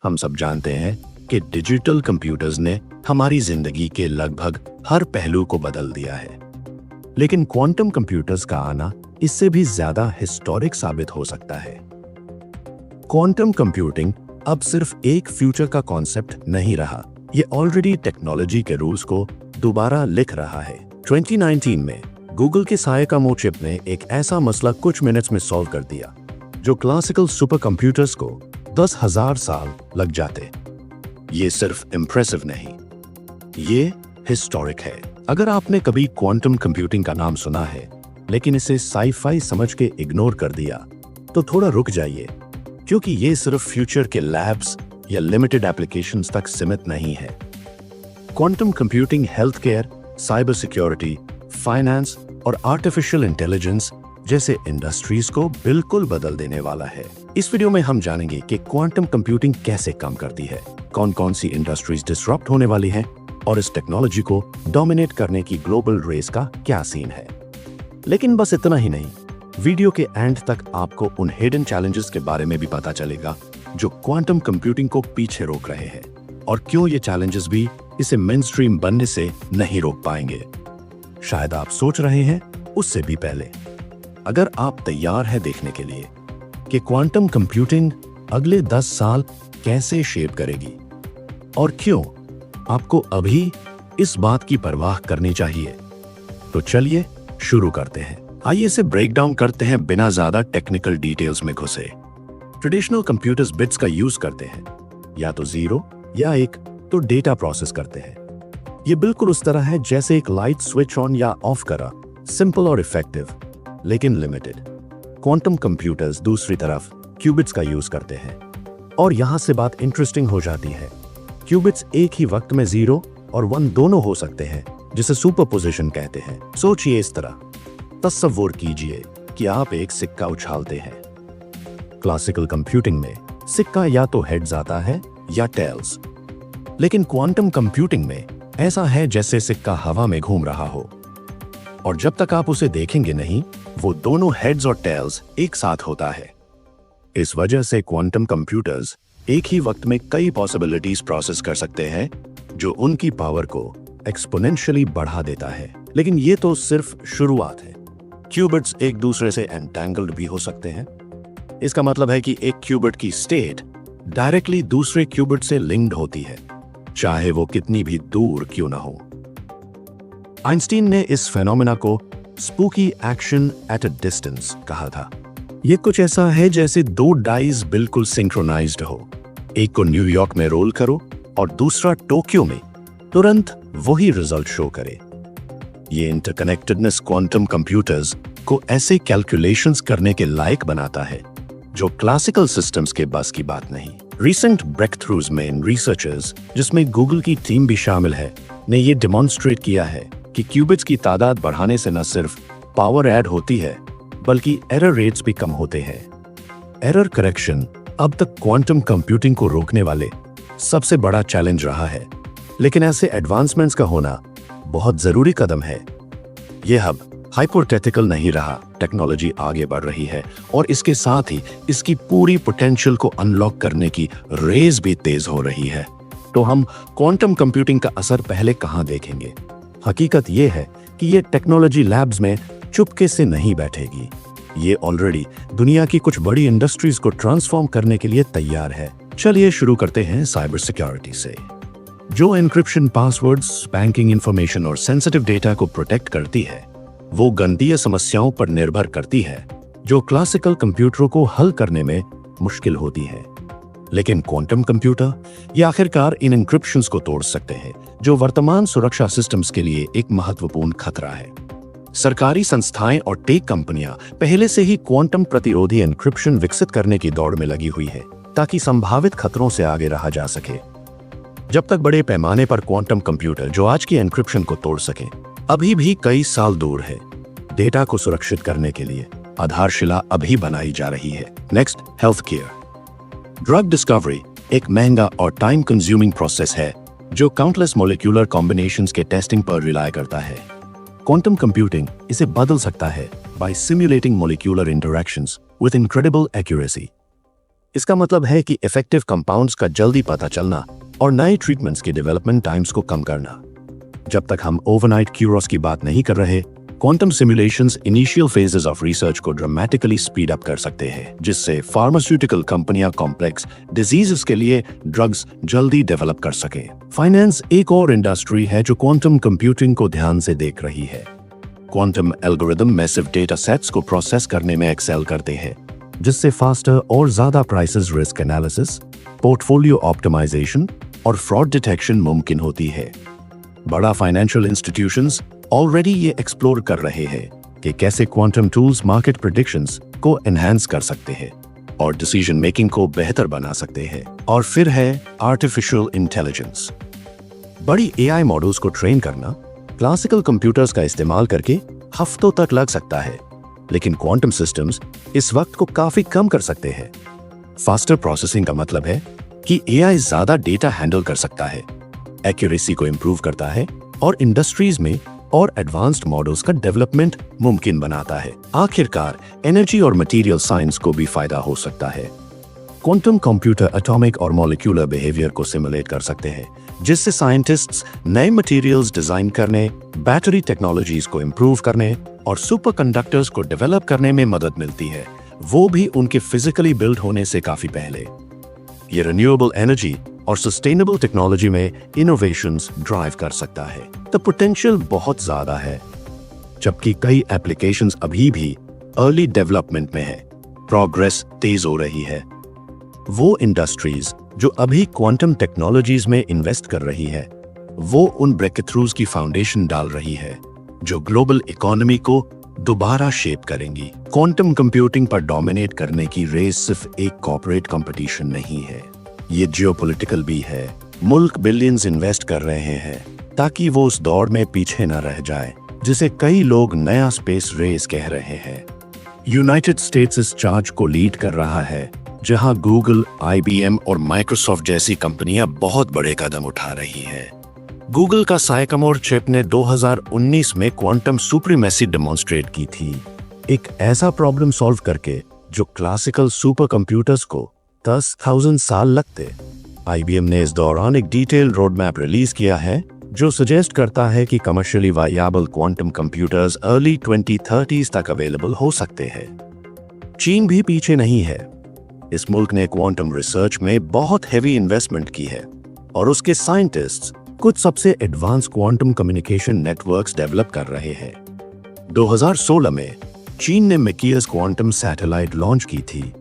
हम सब जानते हैं कि डिजिटल कंप्यूटर्स ने हमारी जिंदगी के लगभग हर पहलू को बदल दिया है। लेकिन क्वांटम कंप्यूटर्स का आना इससे भी ज्यादा हिस्टोरिक साबित हो सकता है। क्वांटम कंप्यूटिंग अब सिर्फ एक फ्यूचर का कॉन्सेप्ट नहीं रहा, ये ऑलरेडी टेक्नोलॉजी के रूल्स को दोबारा लिख रहा है। 2019 में गूगल के सायकामो चिप ने एक ऐसा मसला कुछ मिनट्स में सॉल्व कर दिया जो क्लासिकल सुपर कंप्यूटर्स को 10,000 साल लग जाते। ये सिर्फ इम्प्रेसिव नहीं, ये हिस्टोरिक है। अगर आपने कभी क्वांटम कंप्यूटिंग का नाम सुना है लेकिन इसे साई-फाई समझ के इग्नोर कर दिया, तो थोड़ा रुक जाइए, क्योंकि ये सिर्फ फ्यूचर के लैब्स या लिमिटेड एप्लीकेशंस तक सीमित नहीं है। Quantum computing health care, cyber security, finance और आर्टिफिशियल इंटेलिजेंस जैसे इंडस्ट्रीज को बिल्कुल बदल देने वाला है। इस वीडियो में हम जानेंगे कि क्वांटम कंप्यूटिंग कैसे काम करती है, कौन कौन सी इंडस्ट्रीज डिसरप्ट होने वाली हैं और इस टेक्नोलॉजी को डोमिनेट करने की ग्लोबल रेस का क्या सीन है। लेकिन बस इतना ही नहीं, वीडियो के एंड तक आपको उन हिडन चैलेंजेस के बारे में भी पता चलेगा जो क्वांटम कंप्यूटिंग को पीछे रोक रहे हैं और क्यों ये चैलेंजेस भी इसे मेनस्ट्रीम बनने से नहीं रोक पाएंगे। शायद आप सोच रहे हैं उससे भी पहले, अगर आप तैयार हैं देखने के लिए कि क्वांटम कंप्यूटिंग अगले 10 साल कैसे शेप करेगी और क्यों आपको अभी इस बात की परवाह करनी चाहिए, तो चलिए शुरू करते हैं। आइए इसे ब्रेक डाउन करते हैं बिना ज्यादा टेक्निकल डिटेल्स में घुसे। ट्रेडिशनल कंप्यूटर्स बिट्स का यूज करते हैं, या तो 0 या 1, तो डेटा प्रोसेस करते हैं। ये बिल्कुल उस तरह है जैसे एक लाइट स्विच ऑन या ऑफ करा, सिंपल और इफेक्टिव लेकिन लिमिटेड। क्वांटम कंप्यूटर्स दूसरी तरफ क्यूबिट्स का यूज करते हैं, और यहां से बात इंटरेस्टिंग हो जाती है। क्यूबिट्स एक ही वक्त में 0 और 1 दोनों हो सकते हैं, जिसे सुपरपोजिशन कहते हैं। सोचिए इस तरह, तस्वीर कीजिए कि आप एक सिक्का उछालते हैं। क्लासिकल कंप्यूटिंग में सिक्का या तो हेड्स आता है या टेल्स, लेकिन क्वांटम कंप्यूटिंग में ऐसा है जैसे सिक्का हवा में घूम रहा हो, और जब तक आप उसे देखेंगे नहीं, वो दोनों हेड्स और टेल्स एक साथ होता है। इस वजह से क्वांटम कंप्यूटर्स एक ही वक्त में कई पॉसिबिलिटीज प्रोसेस कर सकते हैं, जो उनकी पावर को एक्सपोनेंशियली बढ़ा देता है। लेकिन ये तो सिर्फ शुरुआत है। क्यूबिट्स एक दूसरे से एंटेंगल्ड भी हो सकते हैं। इसका मतलब है कि एक क्यूबिट की स्टेट डायरेक्टली दूसरे क्यूबिट से लिंक्ड होती है, चाहे वो कितनी भी दूर क्यों ना हो। आइंस्टीन ने इस फेनोमेना को spooky action at a distance कहा था। ये कुछ ऐसा है जैसे 2 डाइज बिल्कुल सिंक्रोनाइज्ड हो, एक को न्यूयॉर्क में रोल करो और दूसरा टोक्यो में, तुरंत वही रिजल्ट शो करे। ये इंटरकनेक्टेडनेस क्वांटम कंप्यूटर्स को ऐसे कैलकुलेशंस करने के लायक बनाता है जो क्लासिकल सिस्टम्स के बस की बात नहीं। रिसेंट ब्रेकथ्रूज में रिसर्चर्स, जिसमें गूगल की टीम भी शामिल है, ने ये डेमोन्स्ट्रेट किया है कि क्यूबिट्स की तादाद बढ़ाने से न सिर्फ पावर ऐड होती है, बल्कि एरर रेट्स भी कम होते हैं। एरर करेक्शन अब तक क्वांटम कंप्यूटिंग को रोकने वाले सबसे बड़ा चैलेंज रहा है, लेकिन ऐसे एडवांसमेंट्स का होना बहुत जरूरी कदम है। यह अब हाइपोथेटिकल नहीं रहा, टेक्नोलॉजी आगे बढ़ रही है और इसके साथ ही इसकी पूरी पोटेंशियल को अनलॉक करने की रेस भी तेज हो रही है। तो हम क्वांटम कंप्यूटिंग का असर पहले कहां देखेंगे? हकीकत यह है कि यह टेक्नोलॉजी लैब्स में चुपके से नहीं बैठेगी। ये ऑलरेडी दुनिया की कुछ बड़ी इंडस्ट्रीज को ट्रांसफॉर्म करने के लिए तैयार है। चलिए शुरू करते हैं साइबर सिक्योरिटी से। जो एन्क्रिप्शन, पासवर्ड्स, बैंकिंग इंफॉर्मेशन और सेंसिटिव डेटा को प्रोटेक्ट करती है, वो गणितीय समस्याओं पर निर्भर करती है जो क्लासिकल कंप्यूटरों को हल करने में मुश्किल होती है। लेकिन क्वांटम कंप्यूटर ये आखिरकार इन एन्क्रिप्शंस को तोड़ सकते हैं, जो वर्तमान सुरक्षा सिस्टम्स के लिए एक महत्वपूर्ण खतरा है। सरकारी संस्थाएं और टेक कंपनियां पहले से ही क्वांटम प्रतिरोधी एन्क्रिप्शन विकसित करने की दौड़ में लगी हुई है, ताकि संभावित खतरों से आगे रहा जा सके। जब तक बड़े पैमाने पर क्वांटम कंप्यूटर जो आज की एन्क्रिप्शन को तोड़ सके, अभी भी कई साल दूर है। डेटा को सुरक्षित करने के लिए आधारशिला अभी बनाई जा रही है। Next, health care. Drug discovery एक महंगा और टाइम कंज्यूमिंग प्रोसेस है जो काउंटलेस मॉलिक्यूलर कॉम्बिनेशंस के टेस्टिंग पर रिलाय करता है। क्वांटम कंप्यूटिंग इसे बदल सकता है by simulating molecular interactions with incredible accuracy. इसका मतलब है कि इफेक्टिव कंपाउंड्स का जल्दी पता चलना और नए ट्रीटमेंट्स के डेवलपमेंट टाइम्स को कम करना। जब तक हम ओवरनाइट क्यूरोस की बात नहीं कर रहे, quantum simulations initial phases of research को ड्रामेटिकली स्पीड अप कर सकते हैं, जिससे फार्मास्यूटिकल कंपनियां कॉम्प्लेक्स डिजीजेस के लिए ड्रग्स जल्दी डेवलप कर सके। फाइनेंस एक और इंडस्ट्री है जो क्वांटम कंप्यूटिंग को ध्यान से देख रही है। Quantum algorithm massive data sets को प्रोसेस करने में एक्सेल करते हैं, जिससे फास्टर और ज्यादा precise risk analysis, portfolio optimisation और फ्रॉड डिटेक्शन मुमकिन होती है। बड़ा फाइनेंशियल इंस्टीट्यूशंस ऑलरेडी ये एक्सप्लोर कर रहे हैं कि कैसे क्वांटम टूल्स मार्केट प्रेडिक्शंस को एनहांस कर सकते हैं और डिसीजन मेकिंग को बेहतर बना सकते हैं। और फिर है आर्टिफिशियल इंटेलिजेंस। बड़ी एआई मॉडल्स को ट्रेन करना क्लासिकल कंप्यूटर्स का इस्तेमाल करके हफ्तों तक लग सकता है, लेकिन क्वांटम सिस्टम्स इस वक्त को काफी कम कर सकते हैं। फास्टर प्रोसेसिंग का मतलब है कि एआई ज्यादा डेटा हैंडल कर सकता है, एक्यूरेसी को इंप्रूव करता है और इंडस्ट्रीज में और एडवांस्ड मॉडल्स का डेवलपमेंट मुमकिन बनाता है। आखिरकार एनर्जी और मटेरियल साइंस को भी फायदा हो सकता है। क्वांटम कंप्यूटर एटॉमिक और मॉलिक्यूलर बिहेवियर को सिमुलेट कर सकते हैं, जिससे साइंटिस्ट्स नए मटेरियल्स डिजाइन करने, बैटरी टेक्नोलॉजीज को इंप्रूव करने और सुपरकंडक्टर्स को डेवलप करने में मदद मिलती है, वो भी उनके फिजिकली बिल्ड होने से काफी पहले। ये रिन्यूएबल एनर्जी और सस्टेनेबल टेक्नोलॉजी में इनोवेशंस ड्राइव कर सकता है। तो पोटेंशियल बहुत ज्यादा है, जबकि कई एप्लीकेशंस अभी भी अर्ली डेवलपमेंट में है। प्रोग्रेस तेज हो रही है। वो इंडस्ट्रीज जो अभी क्वांटम टेक्नोलॉजीज में इन्वेस्ट कर रही है, वो उन ब्रेकथ्रूज की फाउंडेशन डाल रही है जो ग्लोबल इकोनॉमी को दोबारा शेप करेंगी। क्वांटम कंप्यूटिंग पर डोमिनेट करने की रेस सिर्फ एक कॉर्पोरेट कंपटीशन नहीं है, ये जियोपॉलिटिकल भी है। मुल्क बिलियंस इन्वेस्ट कर रहे हैं ताकि वो उस दौड़ में पीछे न रह जाए, जिसे कई लोग नया स्पेस रेस कह रहे हैं। यूनाइटेड स्टेट्स इस चार्ज को लीड कर रहा है, जहां गूगल, IBM और माइक्रोसॉफ्ट जैसी कंपनियां बहुत बड़े कदम उठा रही हैं। गूगल का साइकोमोर चिप ने 2019 में क्वांटम सुप्रीमेसी डेमोन्स्ट्रेट की थी, एक ऐसा प्रॉब्लम सॉल्व करके जो क्लासिकल सुपर कंप्यूटर्स को 10,000 साल लगते। IBM ने इस दौरान एक डिटेल्ड रोड मैप रिलीज किया है जो सजेस्ट करता है कि commercially viable quantum computers early 2030s तक अवेलेबल हो सकते हैं। चीन भी पीछे नहीं है। इस मुल्क ने क्वांटम रिसर्च में बहुत हेवी इन्वेस्टमेंट की है और उसके साइंटिस्ट्स कुछ सबसे advance quantum communication networks develop कर रहे हैं। 2016 में चीन ने मिकियस क्वांटम सैटेलाइट लॉन्च की थी,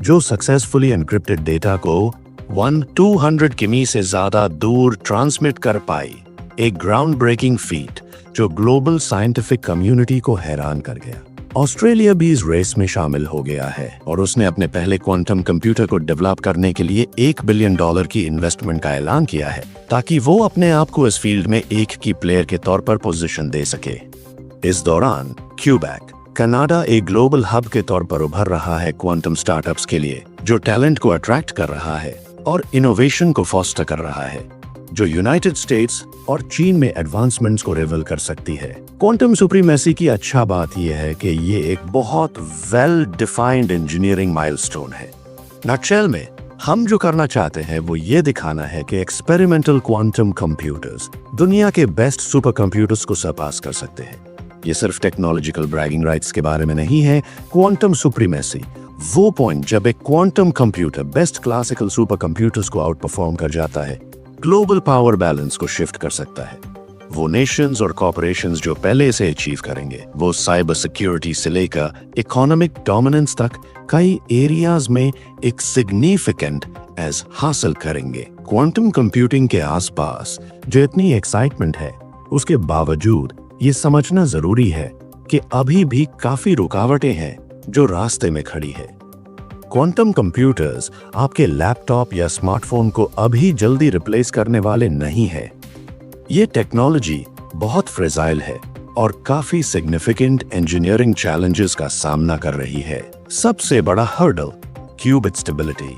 जो सक्सेसफुली एन्क्रिप्टेड डेटा को 200 किमी से ज्यादा दूर ट्रांसमिट कर पाई, एक ग्राउंड ब्रेकिंग फीट जो ग्लोबल साइंटिफिक कम्युनिटी को हैरान कर गया। ऑस्ट्रेलिया भी इस रेस में शामिल हो गया है और उसने अपने पहले क्वांटम कंप्यूटर को डेवलप करने के लिए $1 बिलियन की इन्वेस्टमेंट का ऐलान किया है, ताकि वो अपने आप को इस फील्ड में एक की प्लेयर के तौर पर पोजीशन दे सके। इस दौरान क्यूबेक, कनाडा एक ग्लोबल हब के तौर पर उभर रहा है क्वांटम स्टार्टअप्स के लिए, जो टैलेंट को अट्रैक्ट कर रहा है और इनोवेशन को फोस्टर कर रहा है, जो यूनाइटेड स्टेट्स और चीन में एडवांसमेंट्स को रिवील कर सकती है। क्वांटम सुप्रीमेसी की अच्छा बात यह है कि ये एक बहुत वेल डिफाइंड इंजीनियरिंग माइलस्टोन है। नटशेल में हम जो करना चाहते हैं वो ये दिखाना है कि एक्सपेरिमेंटल क्वांटम कंप्यूटर्स दुनिया के बेस्ट सुपर कंप्यूटर्स को सरपास कर सकते हैं। ये सिर्फ टेक्नोलॉजिकल ब्रैगिंग राइट्स के बारे में नहीं है। क्वांटम सुप्रीमेसी वो पॉइंट जब एक quantum computer best classical super computers को आउट परफॉर्म कर जाता है, ग्लोबल पावर बैलेंस को शिफ्ट कर सकता है। वो नेशंस और कॉर्पोरेशंस जो पहले से अचीव करेंगे, वो साइबर सिक्योरिटी से लेकर इकोनॉमिक डोमिनेंस तक कई एरियाज में एक सिग्निफिकेंट एज हासिल करेंगे। क्वांटम कंप्यूटिंग के आसपास जो इतनी एक्साइटमेंट है, उसके बावजूद ये समझना जरूरी है कि अभी भी काफी रुकावटें हैं जो रास्ते में खड़ी है। क्वांटम कंप्यूटर्स आपके लैपटॉप या स्मार्टफोन को अभी जल्दी रिप्लेस करने वाले नहीं है। ये टेक्नोलॉजी बहुत फ्रेजाइल है और काफी सिग्निफिकेंट इंजीनियरिंग चैलेंजेस का सामना कर रही है। सबसे बड़ा हर्डल क्यूबिट स्टेबिलिटी।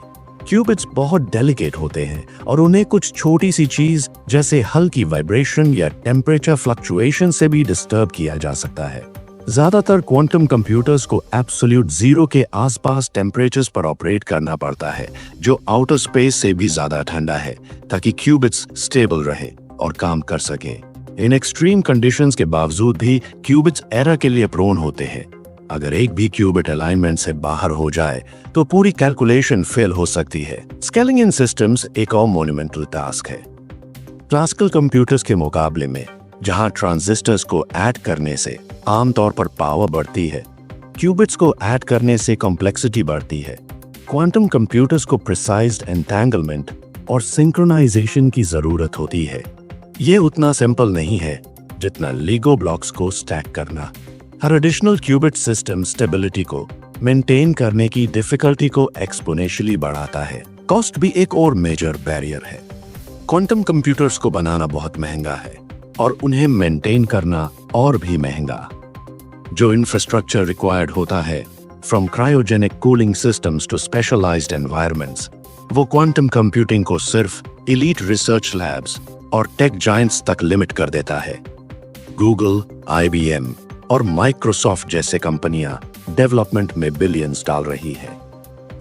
क्यूबिट्स बहुत डेलिकेट होते हैं और उन्हें कुछ छोटी सी चीज जैसे हल्की वाइब्रेशन या टेम्परेचर फ्लक्चुएशन से भी डिस्टर्ब किया जा सकता है। ज्यादातर क्वांटम कंप्यूटर्स को एब्सोल्यूट जीरो के आसपास टेम्परेचर्स पर ऑपरेट करना पड़ता है, जो आउटर स्पेस से भी ज्यादा ठंडा है, ताकि क्यूबिट्स स्टेबल रहे और काम कर सके। इन एक्सट्रीम कंडीशंस के बावजूद भी क्यूबिट्स एरर के लिए प्रोन होते हैं। अगर एक भी क्यूबिट अलाइनमेंट से बाहर हो जाए तो पूरी कैलकुलेशन फेल हो सकती है। स्केलिंग इन सिस्टम्स एक और मोन्यूमेंटल टास्क है। क्लासिकल कंप्यूटर्स के मुकाबले में, जहां ट्रांजिस्टर्स को ऐड करने से आमतौर पर पावर बढ़ती है, क्यूबिट्स को ऐड करने से कॉम्प्लेक्सिटी बढ़ती है। क्वांटम कंप्यूटर्स को प्रिसाइज्ड एंटेंगलमेंट और सिंक्रोनाइजेशन की जरूरत होती है। ये उतना सिंपल नहीं है जितना लीगो ब्लॉक्स को स्टैक करना। हर एडिशनल क्यूबिट सिस्टम स्टेबिलिटी को मेंटेन करने की डिफिकल्टी को एक्सपोनेंशियली बढ़ाता है। कॉस्ट भी एक और मेजर बैरियर है। क्वांटम कंप्यूटर्स को बनाना बहुत महंगा है और उन्हें मेंटेन करना और भी महंगा। जो इंफ्रास्ट्रक्चर रिक्वायर्ड होता है, from cryogenic cooling systems to specialised environments, वो क्वांटम कंप्यूटिंग को सिर्फ एलीट रिसर्च लैब्स और टेक जायंट्स तक लिमिट कर देता है। गूगल, IBM और माइक्रोसॉफ्ट जैसे कंपनियां डेवलपमेंट में बिलियंस डाल रही है,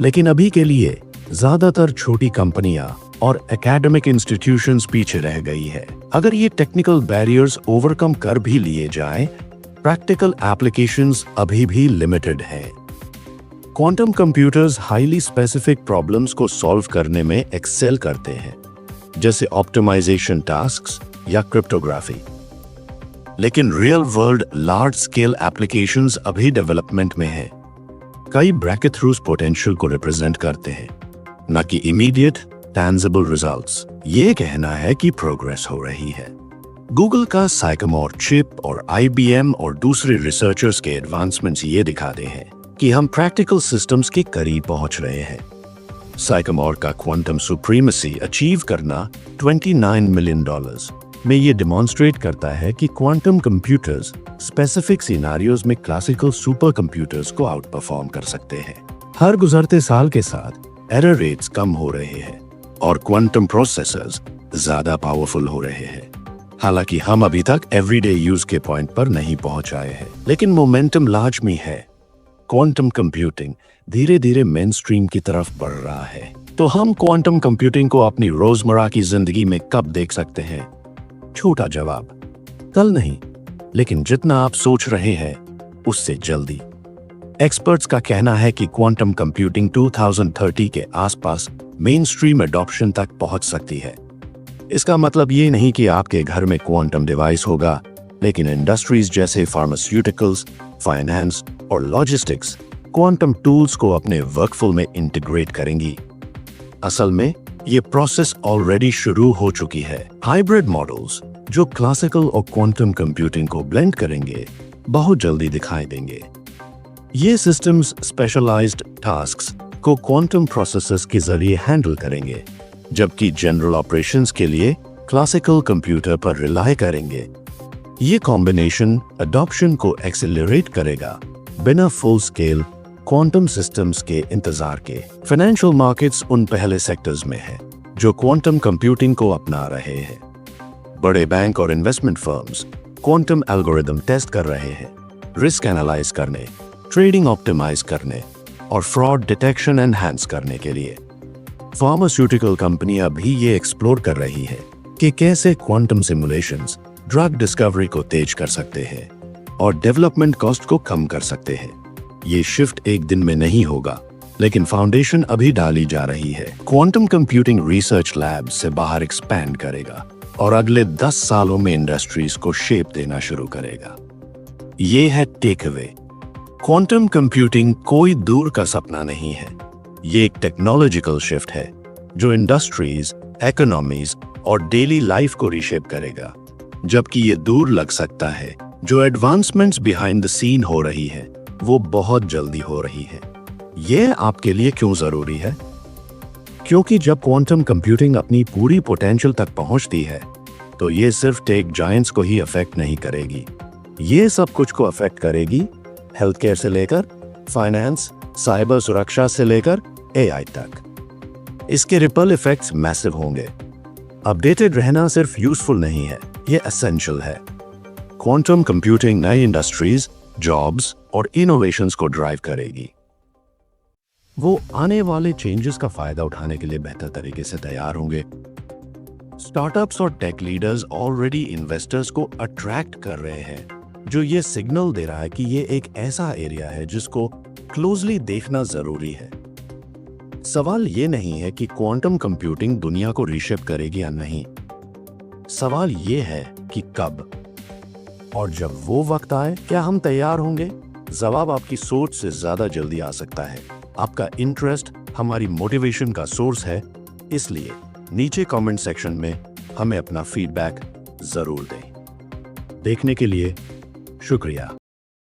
लेकिन अभी के लिए ज्यादातर छोटी कंपनियां और एकेडमिक इंस्टीट्यूशंस पीछे रह गई है। अगर ये टेक्निकल बैरियर्स ओवरकम कर भी लिए जाएं, प्रैक्टिकल एप्लीकेशंस अभी भी लिमिटेड हैं। Quantum computers highly specific problems को सॉल्व करने में एक्सेल करते हैं, जैसे ऑप्टिमाइजेशन टास्क्स या क्रिप्टोग्राफी। लेकिन real world large scale applications अभी डेवलपमेंट में हैं। कई ब्रेकथ्रूज पोटेंशियल को रिप्रेजेंट करते हैं, न कि इमीडिएट टैंजिबल रिजल्ट्स। ये कहना है कि प्रोग्रेस हो रही है। गूगल का साइकोमोर चिप और IBM और दूसरे रिसर्चर्स के एडवांसमेंट्स ये दिखाते हैं कि हम प्रैक्टिकल सिस्टम्स के करीब पहुंच रहे हैं। साइकोमोर का क्वांटम सुप्रीमेसी अचीव करना $29 मिलियन में ये डेमोन्स्ट्रेट करता है कि क्वांटम कंप्यूटर्स स्पेसिफिक सिनेरियोज में क्लासिकल सुपर कंप्यूटर्स को आउट परफॉर्म कर सकते हैं। हर गुजरते साल के साथ एरर रेट्स कम हो रहे हैं और क्वांटम प्रोसेसर्स ज्यादा पावरफुल हो रहे हैं। हालांकि हम अभी तक एवरीडे यूज के पॉइंट पर नहीं पहुंच आए हैं, लेकिन मोमेंटम लाजमी है। क्वांटम कंप्यूटिंग धीरे धीरे मेन स्ट्रीम की तरफ बढ़ रहा है। तो हम क्वांटम कंप्यूटिंग को अपनी रोजमर्रा की जिंदगी में कब देख सकते हैं? छोटा जवाब, कल नहीं, लेकिन जितना आप सोच रहे हैं उससे जल्दी। एक्सपर्ट्स का कहना है कि क्वांटम कंप्यूटिंग 2030 के आसपास मेन स्ट्रीम एडॉप्शन तक पहुंच सकती है। इसका मतलब ये नहीं कि आपके घर में क्वांटम डिवाइस होगा, लेकिन इंडस्ट्रीज जैसे फार्मास्यूटिकल्स, फाइनेंस और लॉजिस्टिक्स क्वांटम टूल्स को अपने वर्कफ्लो में इंटीग्रेट करेंगी। असल में ये प्रोसेस ऑलरेडी शुरू हो चुकी है। हाइब्रिड मॉडल्स जो क्लासिकल और क्वांटम कंप्यूटिंग को ब्लेंड करेंगे, बहुत जल्दी दिखाई देंगे। ये सिस्टम्स स्पेशलाइज्ड टास्क्स को क्वांटम प्रोसेसर्स के जरिए हैंडल करेंगे, जबकि जनरल ऑपरेशंस के लिए क्लासिकल कंप्यूटर पर रिलाय करेंगे। ये कॉम्बिनेशन अडॉप्शन को एक्सेलरेट करेगा, बिना फुल स्केल क्वांटम सिस्टम्स के इंतजार के। फाइनेंशियल मार्केट्स उन पहले सेक्टर्स में है जो क्वांटम कंप्यूटिंग को अपना रहे हैं। बड़े बैंक और investment firms quantum algorithm test कर रहे हैं, रिस्क एनालाइज करने, ट्रेडिंग ऑप्टिमाइज करने और फ्रॉड डिटेक्शन एनहांस करने के लिए। फार्मास्यूटिकल कंपनियां भी ये एक्सप्लोर कर रही है कि कैसे क्वांटम सिमुलेशंस ड्रग डिस्कवरी को तेज कर सकते हैं और डेवलपमेंट कॉस्ट को कम कर सकते हैं। ये शिफ्ट एक दिन में नहीं होगा, लेकिन फाउंडेशन अभी डाली जा रही है। क्वांटम कंप्यूटिंग रिसर्च लैब से बाहर एक्सपैंड करेगा और अगले 10 सालों में इंडस्ट्रीज को शेप देना शुरू करेगा। ये है टेक अवे। क्वांटम कंप्यूटिंग कोई दूर का सपना नहीं है, ये एक टेक्नोलॉजिकल शिफ्ट है जो इंडस्ट्रीज, इकोनॉमीज और डेली लाइफ को रीशेप करेगा। जबकि ये दूर लग सकता है, जो एडवांसमेंट्स बिहाइंड द सीन हो रही है वो बहुत जल्दी हो रही है। ये आपके लिए क्यों जरूरी है? क्योंकि जब क्वांटम कंप्यूटिंग अपनी पूरी पोटेंशियल तक पहुंचती है, तो ये सिर्फ टेक जायंट्स को ही अफेक्ट नहीं करेगी, ये सब कुछ को अफेक्ट करेगी। हेल्थ केयर से लेकर फाइनेंस, साइबर सुरक्षा से लेकर AI तक। इसके रिपल इफेक्ट्स मैसिव होंगे। अपडेटेड रहना सिर्फ यूजफुल नहीं है, ये एसेंशियल है। क्वांटम कंप्यूटिंग नई इंडस्ट्रीज, जॉब्स और इनोवेशंस को ड्राइव करेगी। वो आने वाले चेंजेस का फायदा उठाने के लिए बेहतर तरीके से तैयार होंगे। स्टार्टअप्स और टेक लीडर्स ऑलरेडी इन्वेस्टर्स को अट्रैक्ट कर रहे हैं, जो ये सिग्नल दे रहा है कि ये एक ऐसा एरिया है जिसको क्लोजली देखना जरूरी है। सवाल ये नहीं है कि क्वांटम कंप्यूटिंग दुनिया को रीशेप करेगी या नहीं, सवाल ये है कि कब, और जब वो वक्त आए क्या हम तैयार होंगे? जवाब आपकी सोच से ज्यादा जल्दी आ सकता है। आपका इंटरेस्ट हमारी मोटिवेशन का सोर्स है, इसलिए नीचे कमेंट सेक्शन में हमें अपना फीडबैक जरूर दें। देखने के लिए शुक्रिया।